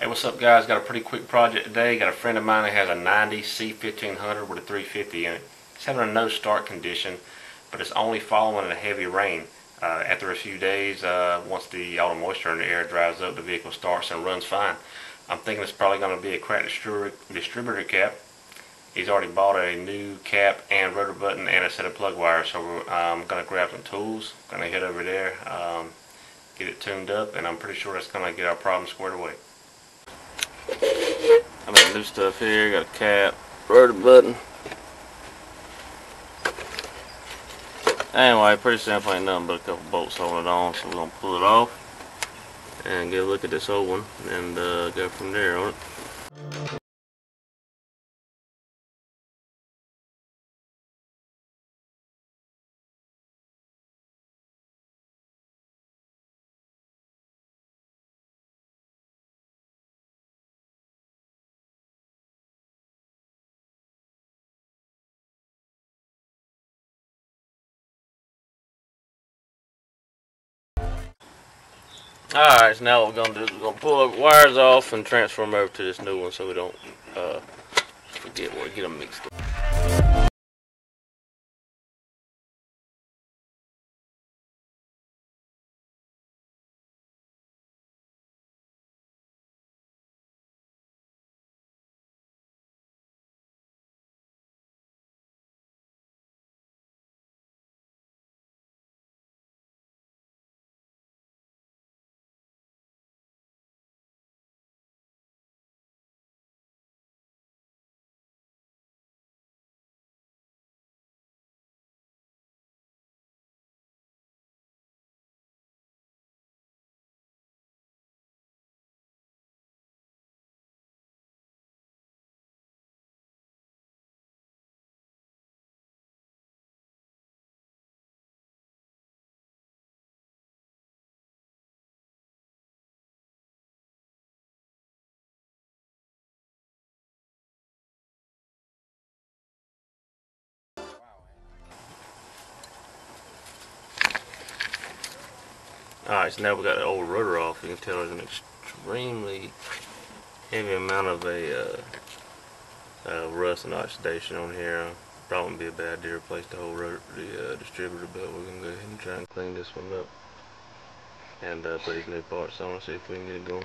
Hey, what's up guys? Got a pretty quick project today. Got a friend of mine that has a 90 C1500 with a 350 in it. It's having a no start condition, but it's only following a heavy rain. After a few days, once all the moisture in the air dries up, the vehicle starts and runs fine. I'm thinking it's probably going to be a cracked distributor cap. He's already bought a new cap and rotor button and a set of plug wires, so I'm going to grab some tools, going to head over there, get it tuned up, and I'm pretty sure that's going to get our problem squared away. I got new stuff here, got a cap, rotor button. Anyway, pretty simple, ain't nothing but a couple bolts holding it on, so we're going to pull it off and get a look at this old one and go from there on it. Alright, so now what we're going to do is we're going to pull the wires off and transfer them over to this new one so we don't forget or get them mixed up. Alright, so now we got the old rotor off. You can tell there's an extremely heavy amount of rust and oxidation on here. Probably wouldn't be a bad idea to replace the whole rotor, the distributor, but we're going to go ahead and try and clean this one up and put these new parts on and see if we can get it going.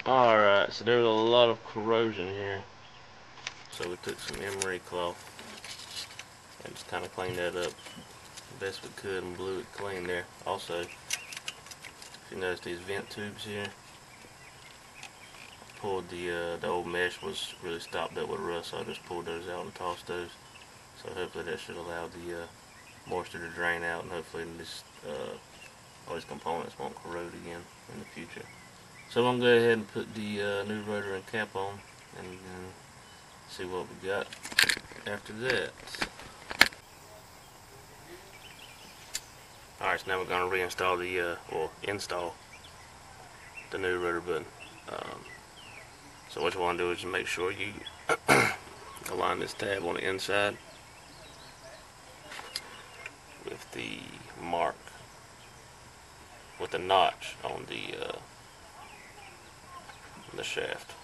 Alright, so there's a lot of corrosion here. So we took some emery cloth and just kind of cleaned that up the best we could and blew it clean there. Also, if you notice these vent tubes here, pulled the old mesh was really stopped up with rust, so I just pulled those out and tossed those. So hopefully that should allow the moisture to drain out, and hopefully all these components won't corrode again in the future. So I'm going to go ahead and put the new rotor and cap on and see what we got after that. Alright, so now we're going to reinstall install the new rotor button. So what you want to do is make sure you align this tab on the inside with the mark, with the notch on the shaft.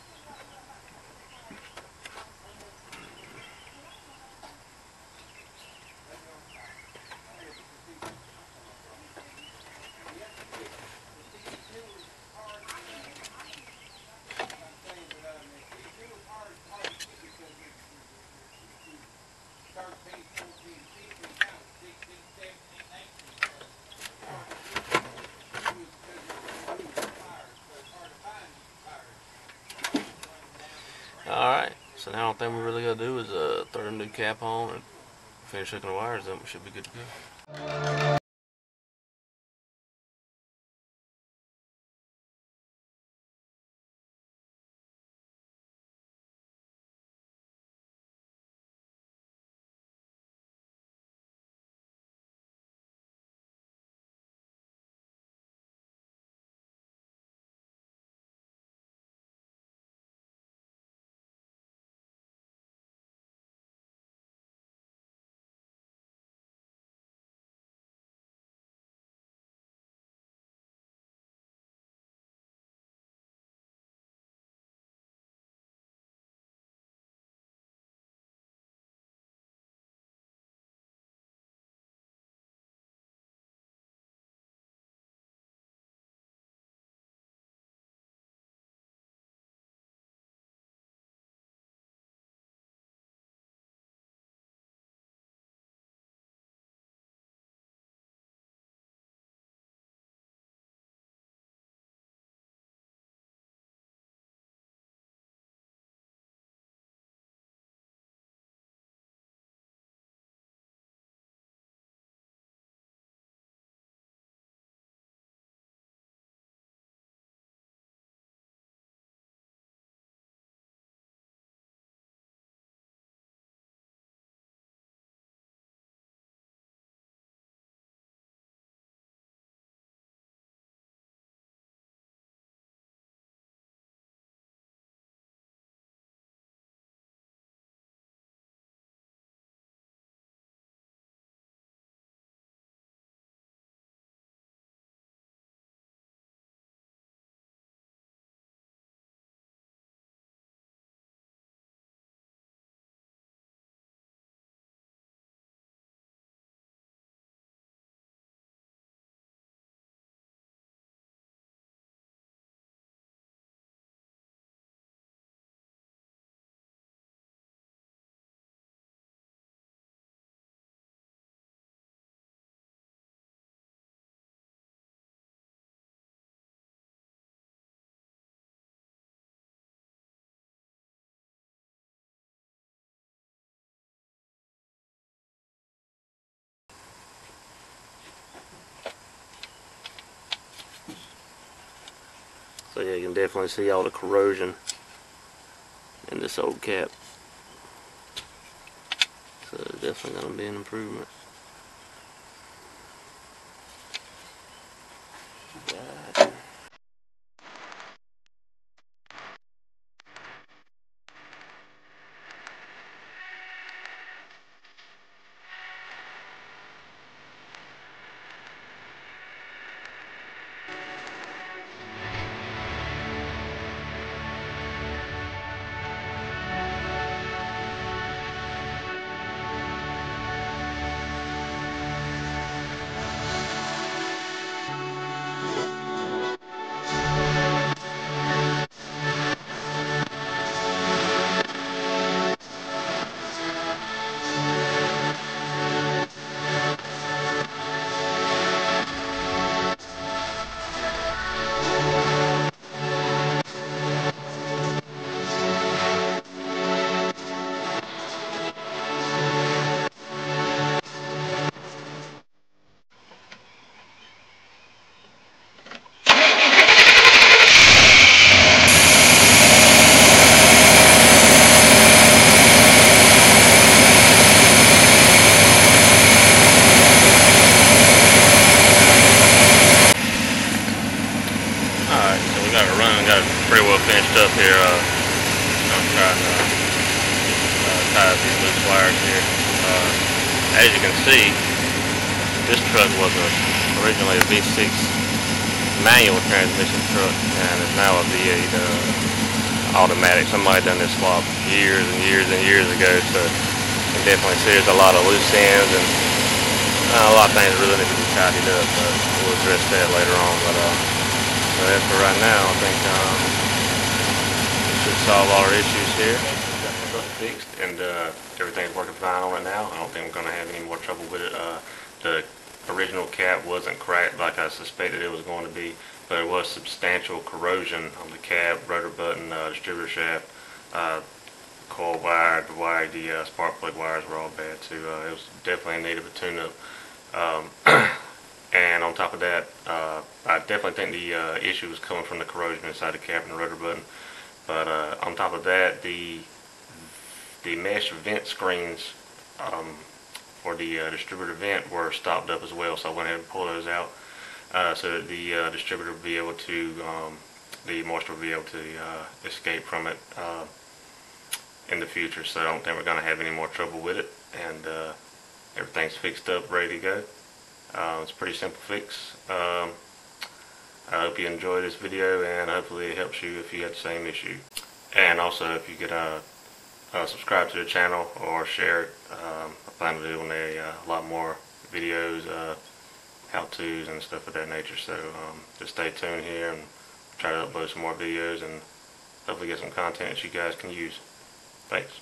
Alright, so now the only thing we really got to do is throw the new cap on and finish hooking the wires up. We should be good to go. So yeah, you can definitely see all the corrosion in this old cap. So definitely going to be an improvement. Alright, so we got it running, got it pretty well finished up here. I'm trying to tie up these loose wires here. As you can see, this truck was originally a V6 manual transmission truck, and it's now a V8 automatic. Somebody done this swap years and years and years ago, so you can definitely see there's a lot of loose ends and a lot of things really need to be tidied up, but we'll address that later on. But so as for right now, I think we should solve all our issues here. Got the truck fixed, and everything's working fine on it now. I don't think we're going to have any more trouble with it. The original cap wasn't cracked like I suspected it was going to be, but it was substantial corrosion on the cap, rotor button, distributor shaft, coil wire, the spark plug wires were all bad too. It was definitely in need of a tune-up. And on top of that, I definitely think the issue was coming from the corrosion inside the cap and the rotor button. But on top of that, the mesh vent screens for the distributor vent were stopped up as well, so I went ahead and pulled those out so that the distributor would be able to, the moisture will be able to escape from it in the future. So I don't think we're going to have any more trouble with it, and everything's fixed up, ready to go. It's a pretty simple fix. I hope you enjoyed this video, and hopefully it helps you if you have the same issue. And also, if you could subscribe to the channel or share it. I plan on doing a lot more videos, how-tos and stuff of that nature, so just stay tuned here and try to upload some more videos and hopefully get some content that you guys can use. Thanks.